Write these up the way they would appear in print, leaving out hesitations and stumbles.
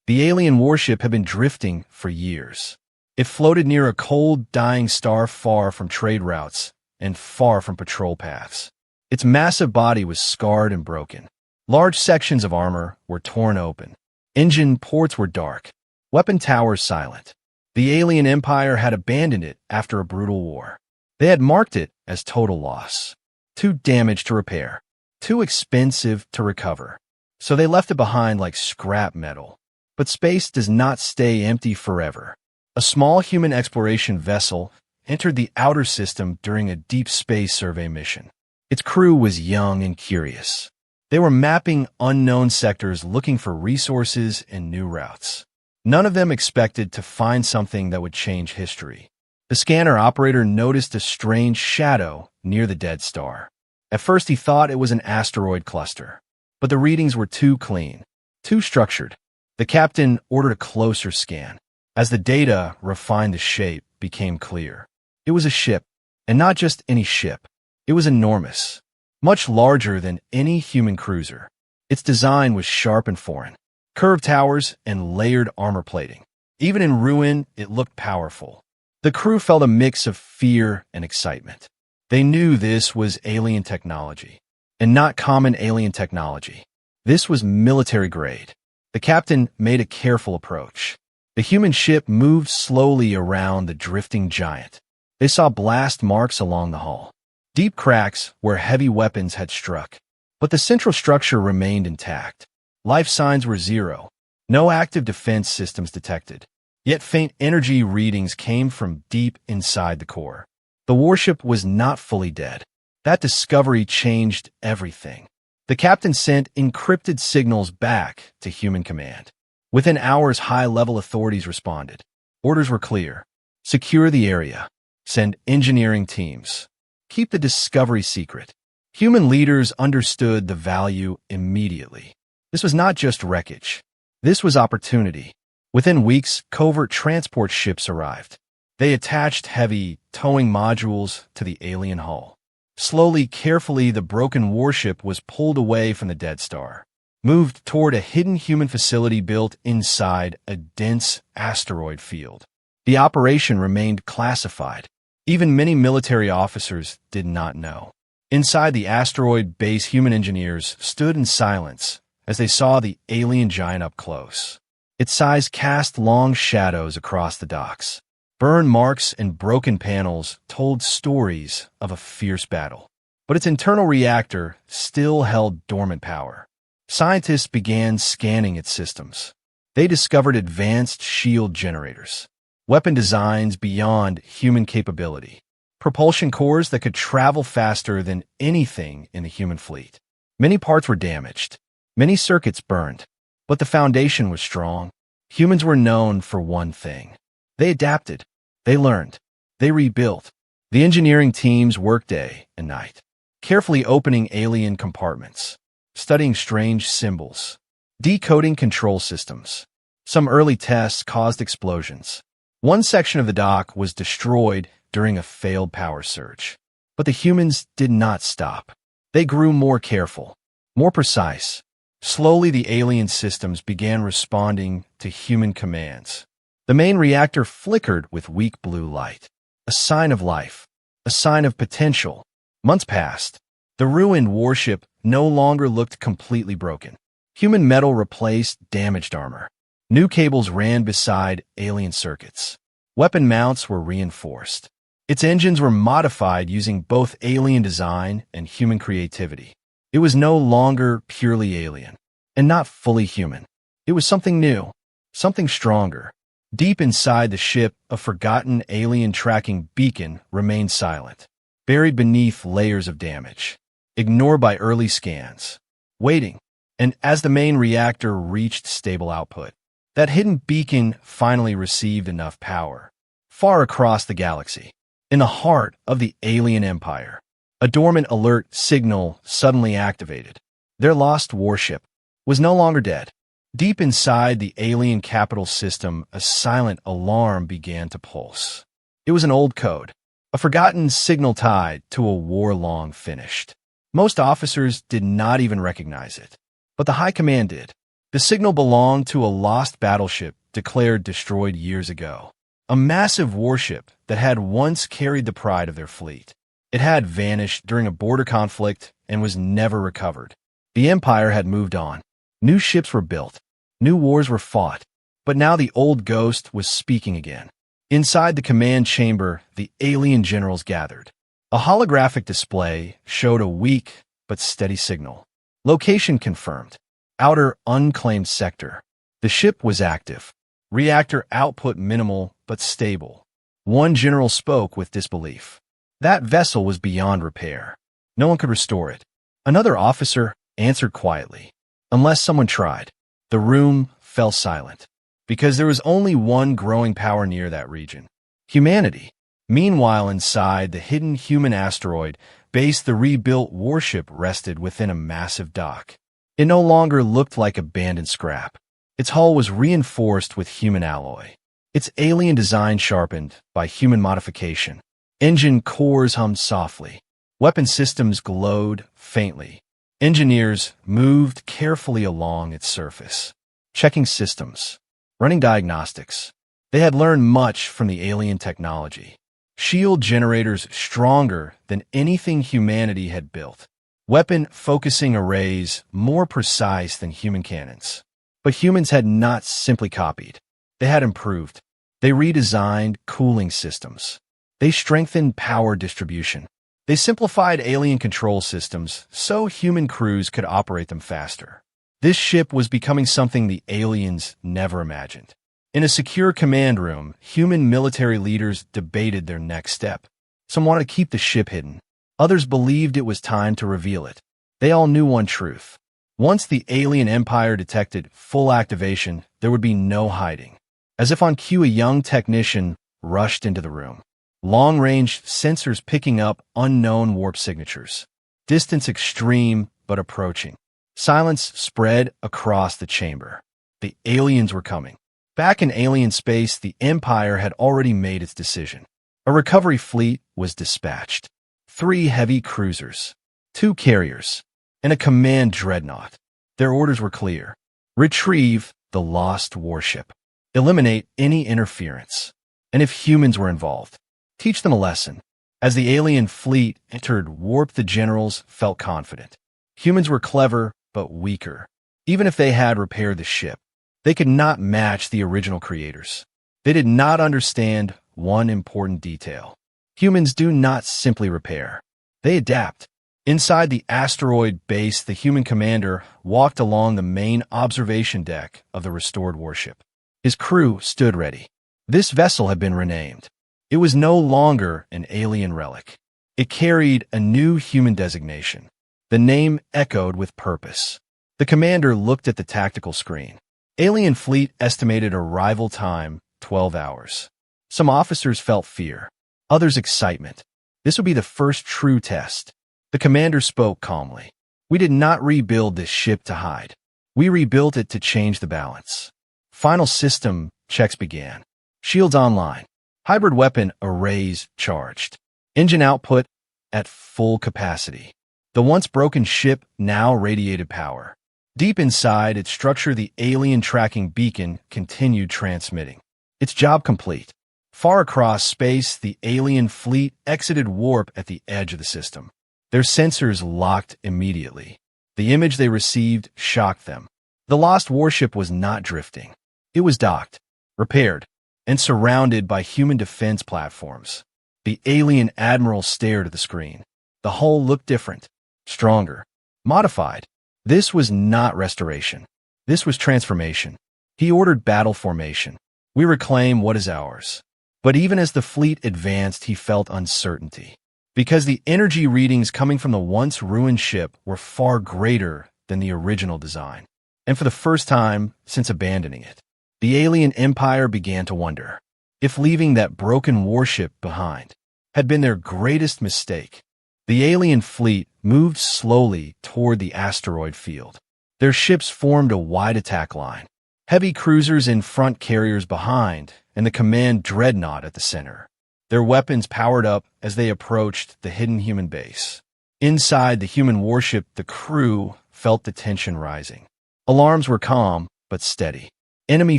The alien warship had been drifting for years. It floated near a cold, dying star far from trade routes and far from patrol paths. Its massive body was scarred and broken. Large sections of armor were torn open. Engine ports were dark. Weapon towers silent. The alien empire had abandoned it after a brutal war. They had marked it as total loss. Too damaged to repair. Too expensive to recover. So they left it behind like scrap metal. But space does not stay empty forever. A small human exploration vessel entered the outer system during a deep space survey mission. Its crew was young and curious. They were mapping unknown sectors looking for resources and new routes. None of them expected to find something that would change history. The scanner operator noticed a strange shadow near the dead star. At first he thought it was an asteroid cluster, but the readings were too clean, too structured. The captain ordered a closer scan. As the data refined, the shape became clear. It was a ship, and not just any ship. It was enormous, much larger than any human cruiser. Its design was sharp and foreign, curved towers and layered armor plating. Even in ruin, it looked powerful. The crew felt a mix of fear and excitement. They knew this was alien technology, and not common alien technology. This was military grade. The captain made a careful approach. The human ship moved slowly around the drifting giant. They saw blast marks along the hull, deep cracks where heavy weapons had struck. But the central structure remained intact. Life signs were zero. No active defense systems detected. Yet faint energy readings came from deep inside the core. The warship was not fully dead. That discovery changed everything. The captain sent encrypted signals back to human command. Within hours, high-level authorities responded. Orders were clear. Secure the area. Send engineering teams. Keep the discovery secret. Human leaders understood the value immediately. This was not just wreckage. This was opportunity. Within weeks, covert transport ships arrived. They attached heavy, towing modules to the alien hull. Slowly, carefully, the broken warship was pulled away from the dead star, moved toward a hidden human facility built inside a dense asteroid field. The operation remained classified. Even many military officers did not know. Inside the asteroid base, human engineers stood in silence as they saw the alien giant up close. Its size cast long shadows across the docks. Burn marks and broken panels told stories of a fierce battle. But its internal reactor still held dormant power. Scientists began scanning its systems. They discovered advanced shield generators, weapon designs beyond human capability, propulsion cores that could travel faster than anything in the human fleet. Many parts were damaged, many circuits burned, but the foundation was strong. Humans were known for one thing. They adapted. They learned. They rebuilt. The engineering teams worked day and night, carefully opening alien compartments, studying strange symbols, decoding control systems. Some early tests caused explosions. One section of the dock was destroyed during a failed power surge. But the humans did not stop. They grew more careful, more precise. Slowly, the alien systems began responding to human commands. The main reactor flickered with weak blue light, a sign of life, a sign of potential. Months passed. The ruined warship no longer looked completely broken. Human metal replaced damaged armor. New cables ran beside alien circuits. Weapon mounts were reinforced. Its engines were modified using both alien design and human creativity. It was no longer purely alien, and not fully human. It was something new, something stronger. Deep inside the ship, a forgotten alien tracking beacon remained silent, buried beneath layers of damage, ignored by early scans, waiting. And as the main reactor reached stable output, that hidden beacon finally received enough power. Far across the galaxy, in the heart of the alien empire, a dormant alert signal suddenly activated. Their lost warship was no longer dead. Deep inside the alien capital system, a silent alarm began to pulse. It was an old code, a forgotten signal tied to a war long finished. Most officers did not even recognize it, but the high command did. The signal belonged to a lost battleship declared destroyed years ago. A massive warship that had once carried the pride of their fleet. It had vanished during a border conflict and was never recovered. The Empire had moved on. New ships were built. New wars were fought. But now the old ghost was speaking again. Inside the command chamber, the alien generals gathered. A holographic display showed a weak but steady signal. Location confirmed. Outer unclaimed sector. The ship was active. Reactor output minimal but stable. One general spoke with disbelief. That vessel was beyond repair. No one could restore it. Another officer answered quietly. Unless someone tried. The room fell silent. Because there was only one growing power near that region. Humanity. Meanwhile, inside the hidden human asteroid base, the rebuilt warship rested within a massive dock. It no longer looked like abandoned scrap. Its hull was reinforced with human alloy. Its alien design sharpened by human modification. Engine cores hummed softly. Weapon systems glowed faintly. Engineers moved carefully along its surface, checking systems, running diagnostics. They had learned much from the alien technology. Shield generators stronger than anything humanity had built. Weapon focusing arrays more precise than human cannons. But humans had not simply copied. They had improved. They redesigned cooling systems. They strengthened power distribution. They simplified alien control systems so human crews could operate them faster. This ship was becoming something the aliens never imagined. In a secure command room, human military leaders debated their next step. Some wanted to keep the ship hidden. Others believed it was time to reveal it. They all knew one truth. Once the alien empire detected full activation, there would be no hiding. As if on cue, a young technician rushed into the room. Long-range sensors picking up unknown warp signatures. Distance extreme, but approaching. Silence spread across the chamber. The aliens were coming. Back in alien space, the Empire had already made its decision. A recovery fleet was dispatched. 3 heavy cruisers, 2 carriers, and a command dreadnought. Their orders were clear. Retrieve the lost warship. Eliminate any interference. And if humans were involved, teach them a lesson. As the alien fleet entered warp, the generals felt confident. Humans were clever, but weaker. Even if they had repaired the ship, they could not match the original creators. They did not understand one important detail. Humans do not simply repair. They adapt. Inside the asteroid base, the human commander walked along the main observation deck of the restored warship. His crew stood ready. This vessel had been renamed. It was no longer an alien relic. It carried a new human designation. The name echoed with purpose. The commander looked at the tactical screen. Alien fleet estimated arrival time 12 hours. Some officers felt fear, others excitement. This would be the first true test. The commander spoke calmly. We did not rebuild this ship to hide. We rebuilt it to change the balance. Final system checks began. Shields online. Hybrid weapon arrays charged. Engine output at full capacity. The once broken ship now radiated power. Deep inside its structure, the alien tracking beacon continued transmitting. Its job complete. Far across space, the alien fleet exited warp at the edge of the system. Their sensors locked immediately. The image they received shocked them. The lost warship was not drifting. It was docked, repaired, and surrounded by human defense platforms. The alien admiral stared at the screen. The hull looked different, stronger, modified. This was not restoration. This was transformation. He ordered battle formation. We reclaim what is ours. But even as the fleet advanced, he felt uncertainty. Because the energy readings coming from the once ruined ship were far greater than the original design. And for the first time since abandoning it, the alien empire began to wonder if leaving that broken warship behind had been their greatest mistake. The alien fleet moved slowly toward the asteroid field. Their ships formed a wide attack line. Heavy cruisers in front, carriers behind, and the command dreadnought at the center. Their weapons powered up as they approached the hidden human base. Inside the human warship, the crew felt the tension rising. Alarms were calm, but steady. Enemy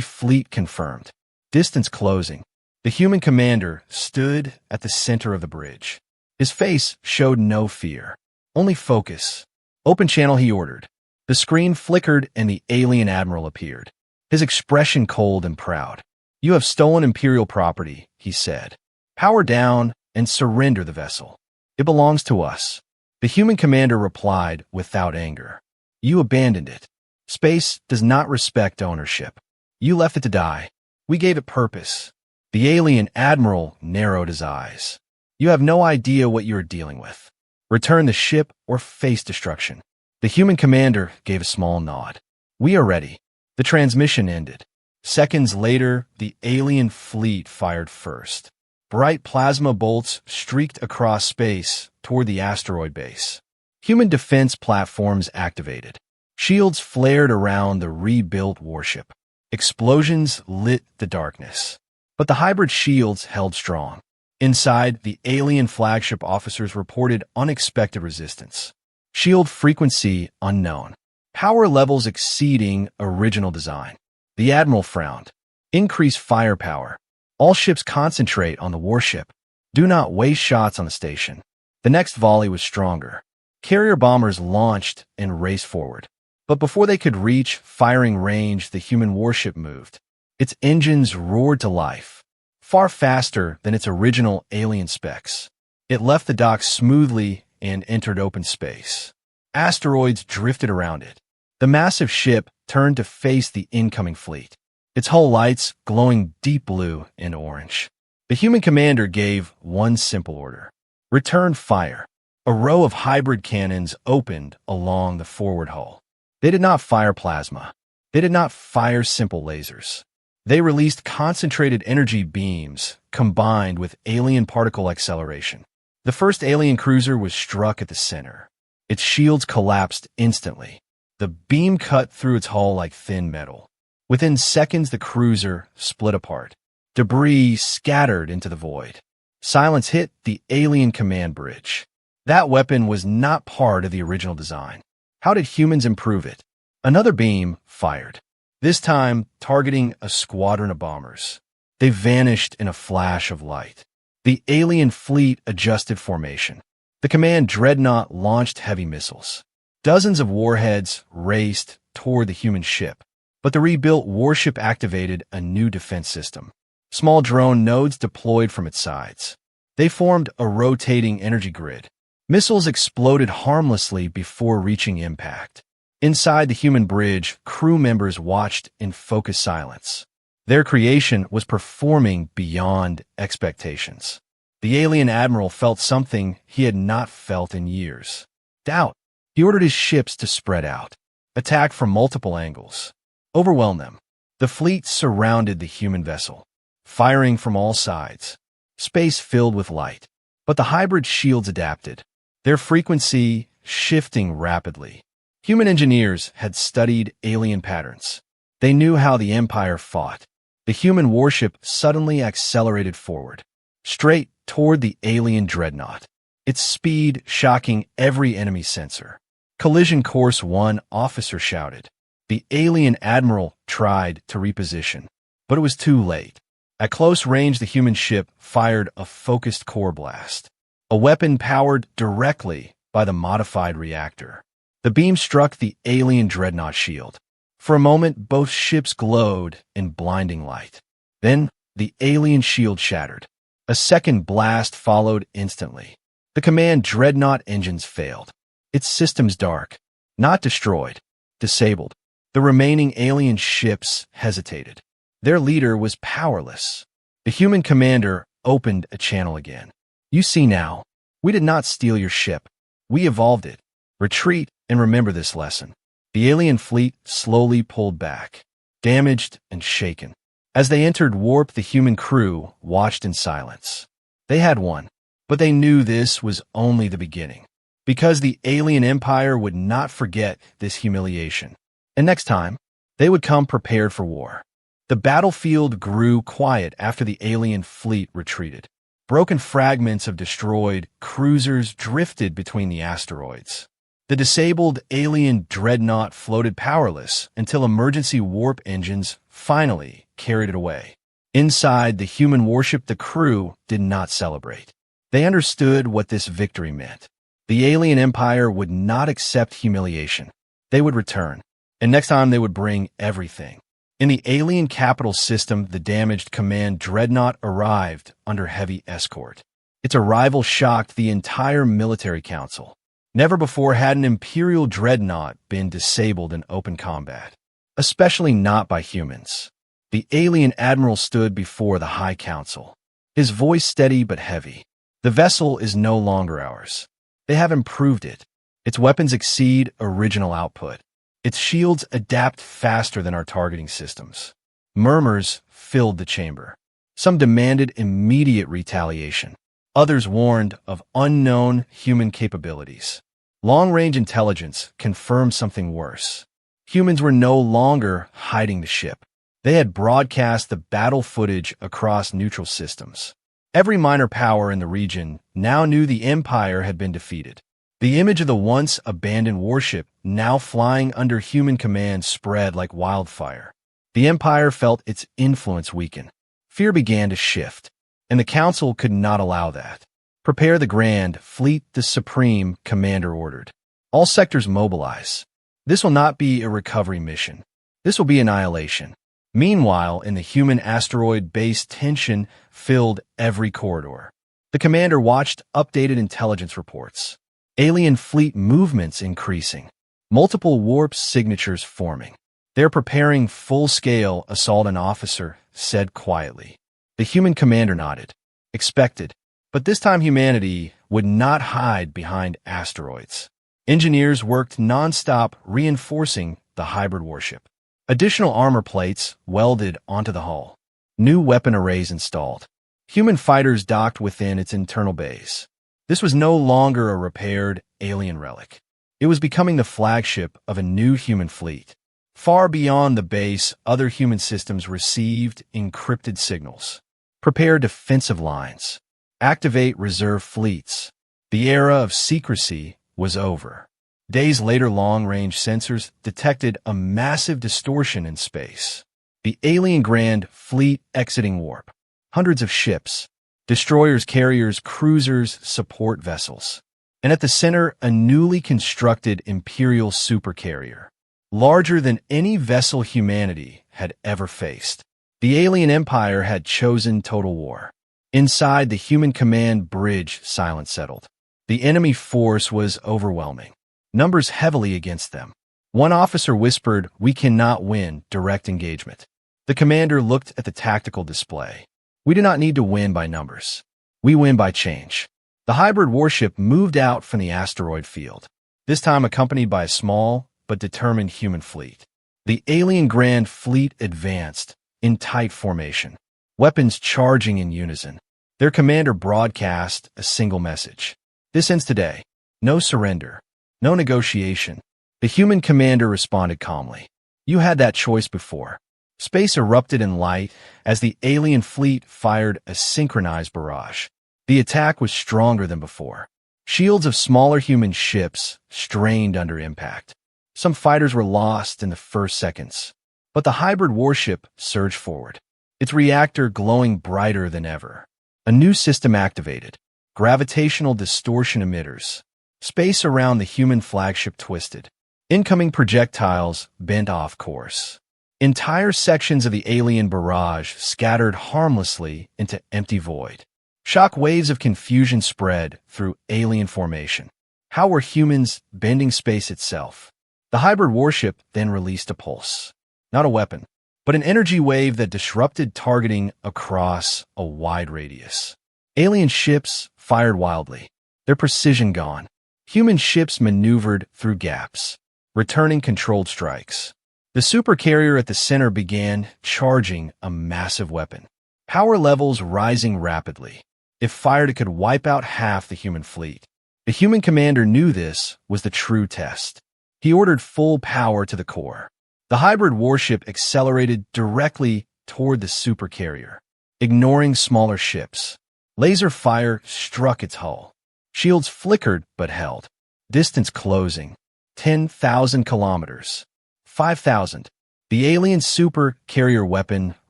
fleet confirmed. Distance closing. The human commander stood at the center of the bridge. His face showed no fear, only focus. Open channel, he ordered. The screen flickered and the alien admiral appeared, his expression cold and proud. "You have stolen Imperial property," he said. "Power down and surrender the vessel. It belongs to us." The human commander replied without anger. "You abandoned it. Space does not respect ownership. You left it to die. We gave it purpose." The alien admiral narrowed his eyes. "You have no idea what you are dealing with. Return the ship or face destruction." The human commander gave a small nod. "We are ready." The transmission ended. Seconds later, the alien fleet fired first. Bright plasma bolts streaked across space toward the asteroid base. Human defense platforms activated. Shields flared around the rebuilt warship. Explosions lit the darkness. But the hybrid shields held strong. Inside, the alien flagship officers reported unexpected resistance. Shield frequency unknown. Power levels exceeding original design. The admiral frowned. "Increase firepower. All ships concentrate on the warship. Do not waste shots on the station." The next volley was stronger. Carrier bombers launched and raced forward. But before they could reach firing range, the human warship moved. Its engines roared to life, far faster than its original alien specs. It left the dock smoothly and entered open space. Asteroids drifted around it. The massive ship turned to face the incoming fleet, its hull lights glowing deep blue and orange. The human commander gave one simple order: return fire. A row of hybrid cannons opened along the forward hull. They did not fire plasma. They did not fire simple lasers. They released concentrated energy beams combined with alien particle acceleration. The first alien cruiser was struck at the center. Its shields collapsed instantly. The beam cut through its hull like thin metal. Within seconds, the cruiser split apart. Debris scattered into the void. Silence hit the alien command bridge. That weapon was not part of the original design. How did humans improve it? Another beam fired, this time targeting a squadron of bombers. They vanished in a flash of light. The alien fleet adjusted formation. The command dreadnought launched heavy missiles. Dozens of warheads raced toward the human ship, but the rebuilt warship activated a new defense system. Small drone nodes deployed from its sides. They formed a rotating energy grid. Missiles exploded harmlessly before reaching impact. Inside the human bridge, crew members watched in focused silence. Their creation was performing beyond expectations. The alien admiral felt something he had not felt in years: doubt. He ordered his ships to spread out, attack from multiple angles, overwhelm them. The fleet surrounded the human vessel, firing from all sides. Space filled with light. But the hybrid shields adapted, their frequency shifting rapidly. Human engineers had studied alien patterns. They knew how the Empire fought. The human warship suddenly accelerated forward, straight toward the alien dreadnought, its speed shocking every enemy sensor. "Collision course 1," officer shouted. The alien admiral tried to reposition, but it was too late. At close range, the human ship fired a focused core blast, a weapon powered directly by the modified reactor. The beam struck the alien dreadnought shield. For a moment, both ships glowed in blinding light. Then, the alien shield shattered. A second blast followed instantly. The command dreadnought engines failed. Its systems dark, not destroyed, disabled. The remaining alien ships hesitated. Their leader was powerless. The human commander opened a channel again. "You see now, we did not steal your ship. We evolved it. Retreat and remember this lesson." The alien fleet slowly pulled back, damaged and shaken. As they entered warp, the human crew watched in silence. They had won, but they knew this was only the beginning, because the alien empire would not forget this humiliation. And next time, they would come prepared for war. The battlefield grew quiet after the alien fleet retreated. Broken fragments of destroyed cruisers drifted between the asteroids. The disabled alien dreadnought floated powerless until emergency warp engines finally carried it away. Inside the human warship, the crew did not celebrate. They understood what this victory meant. The alien empire would not accept humiliation. They would return, and next time they would bring everything. In the alien capital system, the damaged command dreadnought arrived under heavy escort. Its arrival shocked the entire military council. Never before had an Imperial dreadnought been disabled in open combat, especially not by humans. The alien admiral stood before the High Council, his voice steady but heavy. The vessel is no longer ours. They have improved it. Its weapons exceed original output. Its shields adapt faster than our targeting systems. Murmurs filled the chamber. Some demanded immediate retaliation. Others warned of unknown human capabilities. Long-range intelligence confirmed something worse. Humans were no longer hiding the ship. They had broadcast the battle footage across neutral systems. Every minor power in the region now knew the Empire had been defeated. The image of the once abandoned warship, now flying under human command, spread like wildfire. The Empire felt its influence weaken. Fear began to shift, and the Council could not allow that. Prepare the Grand Fleet, the Supreme Commander ordered. All sectors mobilize. This will not be a recovery mission. This will be annihilation. Meanwhile, in the human asteroid base, tension filled every corridor. The commander watched updated intelligence reports. Alien fleet movements increasing. Multiple warp signatures forming. They're preparing full-scale assault, an officer said quietly. The human commander nodded. Expected. But this time humanity would not hide behind asteroids. Engineers worked non-stop reinforcing the hybrid warship. Additional armor plates welded onto the hull. New weapon arrays installed. Human fighters docked within its internal base. This was no longer a repaired alien relic. It was becoming the flagship of a new human fleet. Far beyond the base, other human systems received encrypted signals. Prepare defensive lines. Activate reserve fleets. The era of secrecy was over. Days later, long-range sensors detected a massive distortion in space. The alien Grand Fleet exiting warp. Hundreds of ships. Destroyers, carriers, cruisers, support vessels. And at the center, a newly constructed Imperial supercarrier. Larger than any vessel humanity had ever faced. The alien empire had chosen total war. Inside the human command bridge, silence settled. The enemy force was overwhelming. Numbers heavily against them. One officer whispered, "We cannot win direct engagement." The commander looked at the tactical display. "We do not need to win by numbers. We win by change." The hybrid warship moved out from the asteroid field, this time accompanied by a small but determined human fleet. The alien Grand Fleet advanced in tight formation, weapons charging in unison. Their commander broadcast a single message. "This ends today. No surrender. No negotiation." The human commander responded calmly. "You had that choice before." Space erupted in light as the alien fleet fired a synchronized barrage. The attack was stronger than before. Shields of smaller human ships strained under impact. Some fighters were lost in the first seconds, but the hybrid warship surged forward, its reactor glowing brighter than ever. A new system activated. Gravitational distortion emitters. Space around the human flagship twisted. Incoming projectiles bent off course. Entire sections of the alien barrage scattered harmlessly into empty void. Shock waves of confusion spread through alien formation. How were humans bending space itself? The hybrid warship then released a pulse. Not a weapon, but an energy wave that disrupted targeting across a wide radius. Alien ships fired wildly, their precision gone. Human ships maneuvered through gaps, returning controlled strikes. The supercarrier at the center began charging a massive weapon. Power levels rising rapidly. If fired, it could wipe out half the human fleet. The human commander knew this was the true test. He ordered full power to the core. The hybrid warship accelerated directly toward the supercarrier, ignoring smaller ships. Laser fire struck its hull. Shields flickered but held. Distance closing. 10,000 kilometers. 5,000. The alien super carrier weapon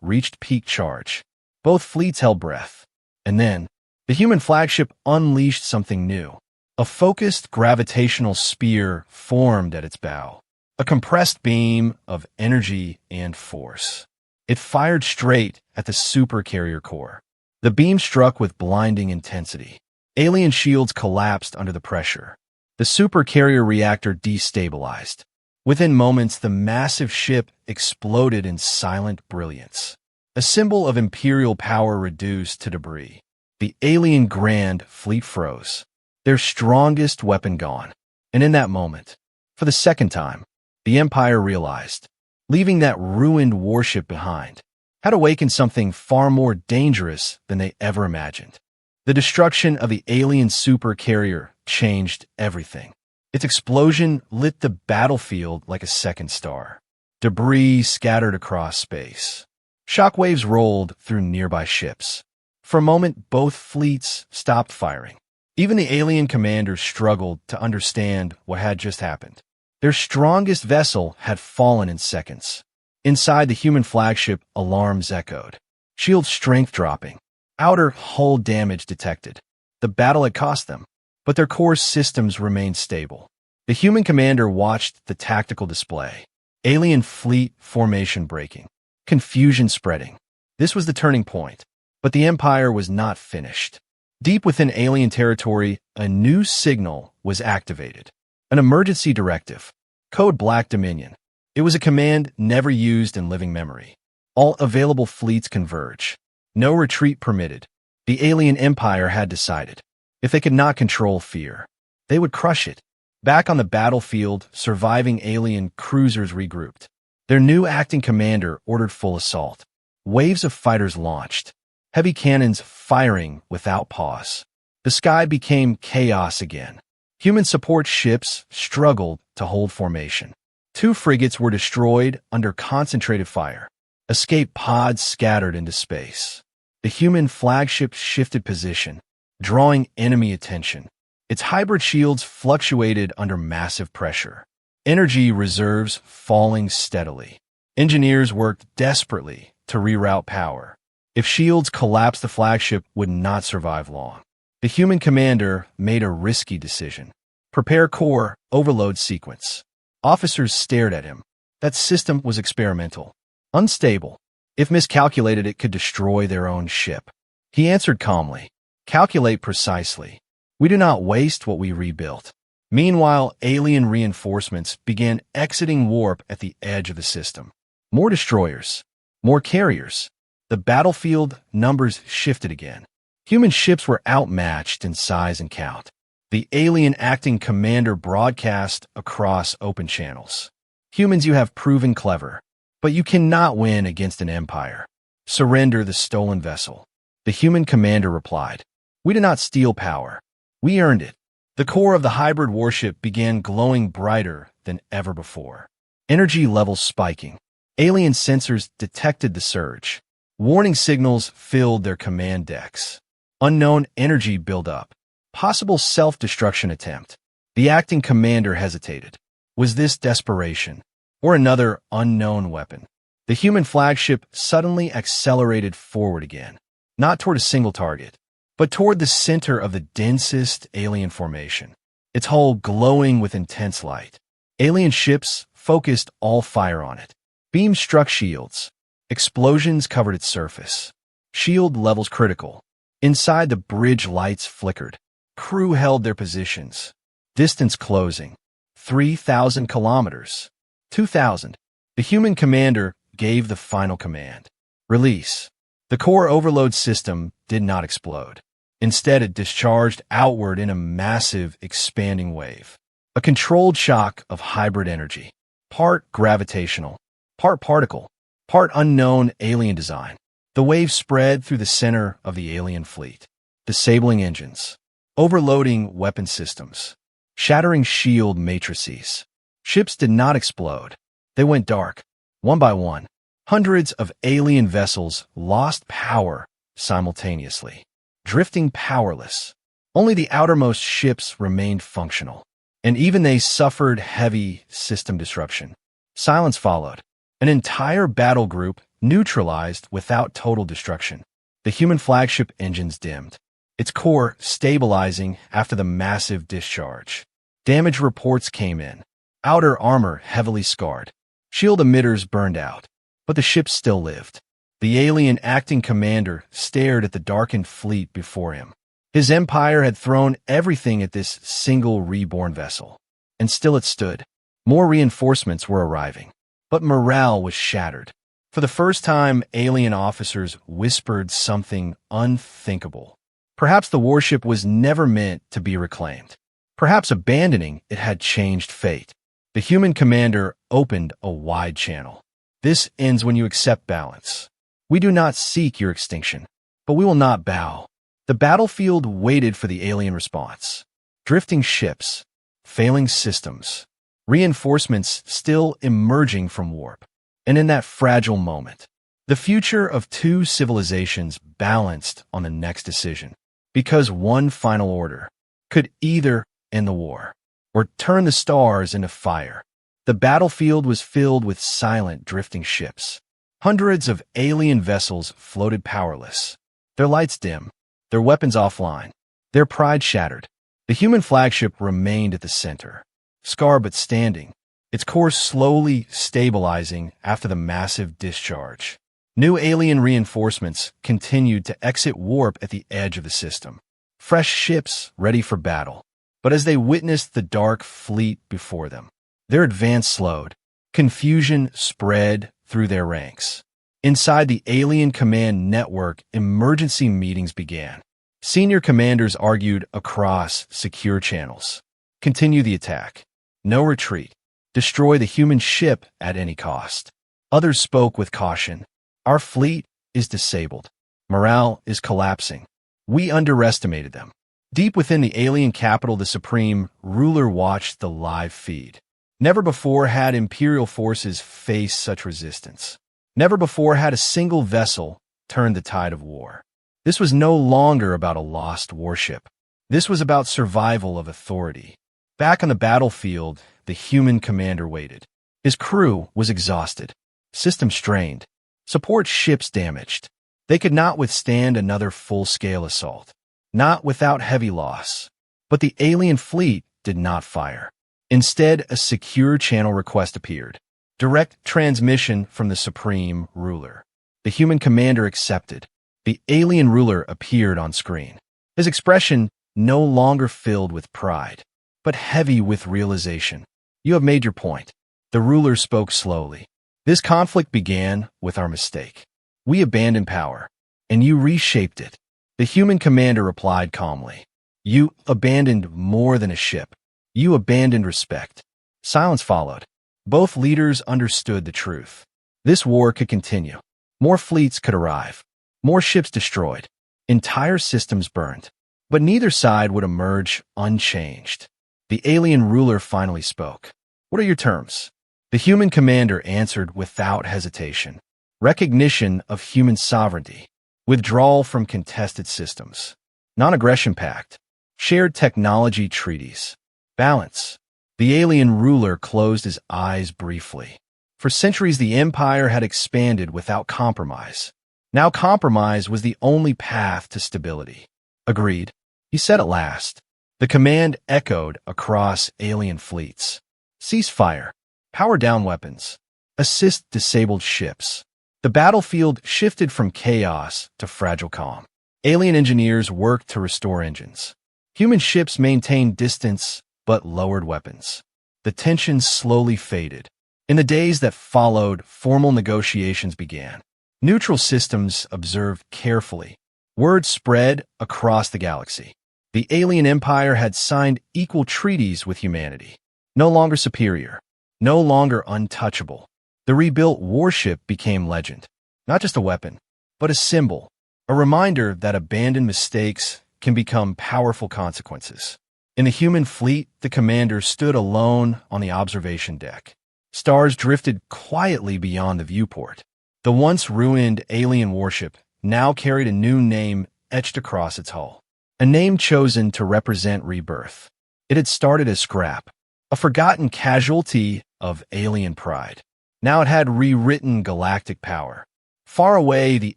reached peak charge. Both fleets held breath. And then, the human flagship unleashed something new. A focused gravitational spear formed at its bow. A compressed beam of energy and force. It fired straight at the supercarrier core. The beam struck with blinding intensity. Alien shields collapsed under the pressure. The supercarrier reactor destabilized. Within moments, the massive ship exploded in silent brilliance. A symbol of imperial power reduced to debris. The alien Grand Fleet froze. Their strongest weapon gone. And in that moment, for the second time, the Empire realized, leaving that ruined warship behind, had awakened something far more dangerous than they ever imagined. The destruction of the alien supercarrier changed everything. Its explosion lit the battlefield like a second star. Debris scattered across space. Shockwaves rolled through nearby ships. For a moment, both fleets stopped firing. Even the alien commanders struggled to understand what had just happened. Their strongest vessel had fallen in seconds. Inside the human flagship, alarms echoed. Shield strength dropping. Outer hull damage detected. The battle had cost them, but their core systems remained stable. The human commander watched the tactical display. Alien fleet formation breaking. Confusion spreading. This was the turning point. But the Empire was not finished. Deep within alien territory, a new signal was activated. An emergency directive. Code Black Dominion. It was a command never used in living memory. All available fleets converge. No retreat permitted. The alien empire had decided. If they could not control fear, they would crush it. Back on the battlefield, surviving alien cruisers regrouped. Their new acting commander ordered full assault. Waves of fighters launched. Heavy cannons firing without pause. The sky became chaos again. Human support ships struggled to hold formation. 2 frigates were destroyed under concentrated fire. Escape pods scattered into space. The human flagship shifted position, drawing enemy attention. Its hybrid shields fluctuated under massive pressure. Energy reserves falling steadily. Engineers worked desperately to reroute power. If shields collapsed, the flagship would not survive long. The human commander made a risky decision. Prepare core overload sequence. Officers stared at him. That system was experimental. Unstable. If miscalculated, it could destroy their own ship. He answered calmly. Calculate precisely. We do not waste what we rebuilt. Meanwhile, alien reinforcements began exiting warp at the edge of the system. More destroyers. More carriers. The battlefield numbers shifted again. Human ships were outmatched in size and count. The alien acting commander broadcast across open channels. Humans, you have proven clever, but you cannot win against an empire. Surrender the stolen vessel. The human commander replied, We did not steal power. We earned it. The core of the hybrid warship began glowing brighter than ever before. Energy levels spiking. Alien sensors detected the surge. Warning signals filled their command decks. Unknown energy buildup. Possible self-destruction attempt. The acting commander hesitated. Was this desperation, or another unknown weapon? The human flagship suddenly accelerated forward again, not toward a single target, but toward the center of the densest alien formation, its hull glowing with intense light. Alien ships focused all fire on it. Beams struck shields. Explosions covered its surface. Shield levels critical. Inside, the bridge lights flickered. Crew held their positions. Distance closing. 3,000 kilometers. 2,000. The human commander gave the final command. Release. The core overload system did not explode. Instead, it discharged outward in a massive, expanding wave. A controlled shock of hybrid energy. Part gravitational, part particle, part unknown alien design. The wave spread through the center of the alien fleet. Disabling engines. Overloading weapon systems. Shattering shield matrices. Ships did not explode. They went dark, one by one. Hundreds of alien vessels lost power simultaneously, drifting powerless. Only the outermost ships remained functional. and even they suffered heavy system disruption. Silence followed. An entire battle group neutralized without total destruction. The human flagship engines dimmed, its core stabilizing after the massive discharge. Damage reports came in. Outer armor heavily scarred. Shield emitters burned out. But the ship still lived. The alien acting commander stared at the darkened fleet before him. His empire had thrown everything at this single reborn vessel. And still it stood. More reinforcements were arriving. But morale was shattered. For the first time, alien officers whispered something unthinkable. Perhaps the warship was never meant to be reclaimed. Perhaps abandoning it had changed fate. The human commander opened a wide channel. This ends when you accept balance. We do not seek your extinction, but we will not bow. The battlefield waited for the alien response. Drifting ships, failing systems, reinforcements still emerging from warp. And in that fragile moment, the future of two civilizations balanced on the next decision. Because one final order could either end the war or turn the stars into fire. The battlefield was filled with silent, drifting ships. Hundreds of alien vessels floated powerless, their lights dim, their weapons offline, their pride shattered. The human flagship remained at the center, scarred but standing, its course slowly stabilizing after the massive discharge. New alien reinforcements continued to exit warp at the edge of the system. Fresh ships ready for battle. But as they witnessed the dark fleet before them, their advance slowed. Confusion spread through their ranks. Inside the alien command network, emergency meetings began. Senior commanders argued across secure channels. Continue the attack. No retreat. Destroy the human ship at any cost. Others spoke with caution. Our fleet is disabled. Morale is collapsing. We underestimated them. Deep within the alien capital, the supreme ruler watched the live feed. Never before had Imperial forces faced such resistance. Never before had a single vessel turned the tide of war. This was no longer about a lost warship. This was about survival of authority. Back on the battlefield, the human commander waited. His crew was exhausted, systems strained, support ships damaged. They could not withstand another full-scale assault, not without heavy loss. But the alien fleet did not fire. Instead, a secure channel request appeared. Direct transmission from the supreme ruler. The human commander accepted. The alien ruler appeared on screen. His expression no longer filled with pride, but heavy with realization. You have made your point. The ruler spoke slowly. This conflict began with our mistake. We abandoned power, and you reshaped it. The human commander replied calmly. You abandoned more than a ship. You abandoned respect. Silence followed. Both leaders understood the truth. This war could continue. More fleets could arrive. More ships destroyed. Entire systems burned. But neither side would emerge unchanged. The alien ruler finally spoke. What are your terms? The human commander answered without hesitation. Recognition of human sovereignty. Withdrawal from contested systems. Non-aggression pact. Shared technology treaties. Balance. The alien ruler closed his eyes briefly. For centuries, the empire had expanded without compromise. Now compromise was the only path to stability. Agreed, he said at last. The command echoed across alien fleets. Cease fire. Power down weapons. Assist disabled ships. The battlefield shifted from chaos to fragile calm. Alien engineers worked to restore engines. Human ships maintained distance but lowered weapons. The tension slowly faded. In the days that followed, formal negotiations began. Neutral systems observed carefully. Word spread across the galaxy. The alien empire had signed equal treaties with humanity. No longer superior. No longer untouchable. The rebuilt warship became legend. Not just a weapon, but a symbol. A reminder that abandoned mistakes can become powerful consequences. In the human fleet, the commander stood alone on the observation deck. Stars drifted quietly beyond the viewport. The once ruined alien warship now carried a new name etched across its hull. A name chosen to represent rebirth. It had started as scrap, a forgotten casualty of alien pride. Now it had rewritten galactic power. Far away, the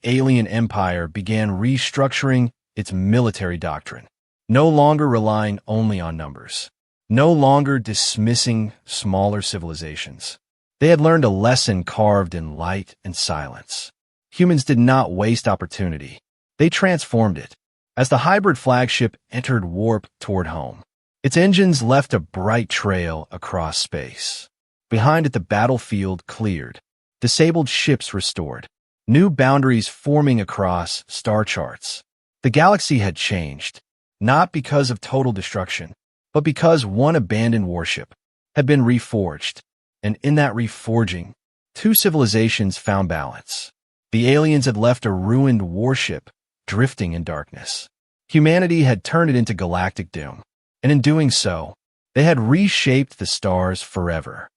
alien empire began restructuring its military doctrine, no longer relying only on numbers, no longer dismissing smaller civilizations. They had learned a lesson carved in light and silence. Humans did not waste opportunity. They transformed it. As the hybrid flagship entered warp toward home, its engines left a bright trail across space. Behind it, the battlefield cleared, disabled ships restored, new boundaries forming across star charts. The galaxy had changed, not because of total destruction, but because one abandoned warship had been reforged. And in that reforging, two civilizations found balance. The aliens had left a ruined warship drifting in darkness. Humanity had turned it into galactic doom, and in doing so, they had reshaped the stars forever.